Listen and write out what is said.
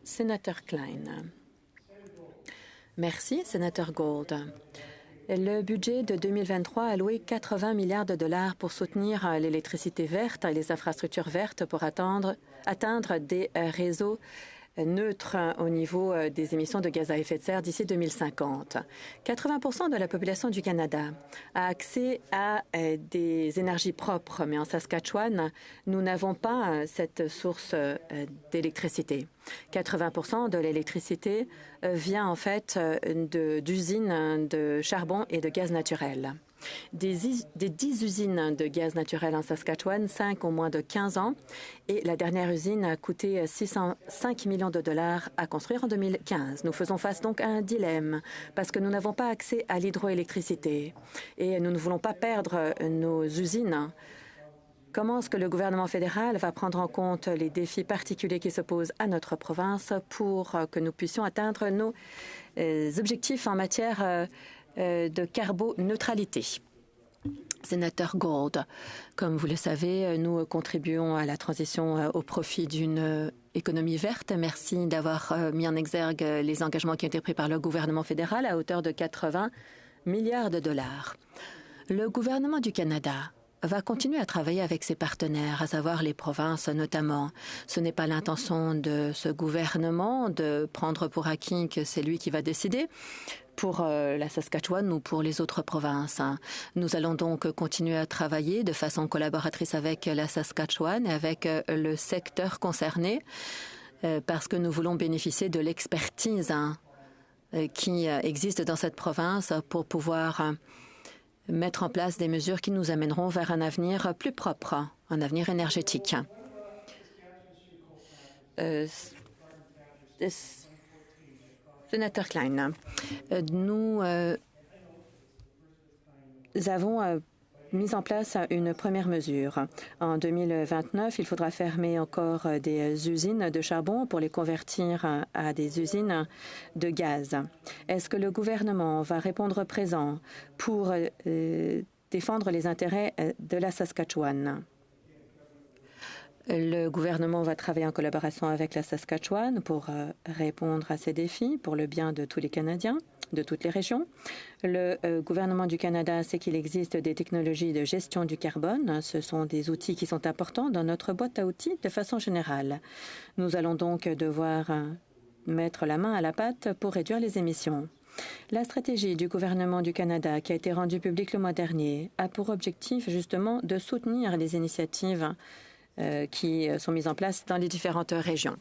Sénateur Klein. Merci, Sénateur Gould. Le budget de 2023 a alloué 80 milliards de dollars pour soutenir l'électricité verte et les infrastructures vertes pour atteindre des réseaux neutre au niveau des émissions de gaz à effet de serre d'ici 2050. 80% de la population du Canada a accès à des énergies propres, mais en Saskatchewan, nous n'avons pas cette source d'électricité. 80% de l'électricité vient en fait d'usines de charbon et de gaz naturel. Des 10 usines de gaz naturel en Saskatchewan, 5 ont moins de 15 ans et la dernière usine a coûté 605 millions de dollars à construire en 2015. Nous faisons face donc à un dilemme parce que nous n'avons pas accès à l'hydroélectricité et nous ne voulons pas perdre nos usines. Comment est-ce que le gouvernement fédéral va prendre en compte les défis particuliers qui se posent à notre province pour que nous puissions atteindre nos objectifs en matière de carboneutralité? Sénateur Gould, comme vous le savez, nous contribuons à la transition au profit d'une économie verte. Merci d'avoir mis en exergue les engagements qui ont été pris par le gouvernement fédéral à hauteur de 80 milliards de dollars. Le gouvernement du Canada va continuer à travailler avec ses partenaires, à savoir les provinces notamment. Ce n'est pas l'intention de ce gouvernement de prendre pour acquis que c'est lui qui va décider pour la Saskatchewan ou pour les autres provinces. Nous allons donc continuer à travailler de façon collaboratrice avec la Saskatchewan et avec le secteur concerné parce que nous voulons bénéficier de l'expertise qui existe dans cette province pour pouvoir mettre en place des mesures qui nous amèneront vers un avenir plus propre, un avenir énergétique. Sénateur Klein, nous avons mis en place une première mesure. En 2029, il faudra fermer encore des usines de charbon pour les convertir à des usines de gaz. Est-ce que le gouvernement va répondre présent pour défendre les intérêts de la Saskatchewan? Le gouvernement va travailler en collaboration avec la Saskatchewan pour répondre à ces défis pour le bien de tous les Canadiens, de toutes les régions. Le gouvernement du Canada sait qu'il existe des technologies de gestion du carbone. Ce sont des outils qui sont importants dans notre boîte à outils de façon générale. Nous allons donc devoir mettre la main à la pâte pour réduire les émissions. La stratégie du gouvernement du Canada qui a été rendue publique le mois dernier a pour objectif justement de soutenir les initiatives qui sont mises en place dans les différentes régions.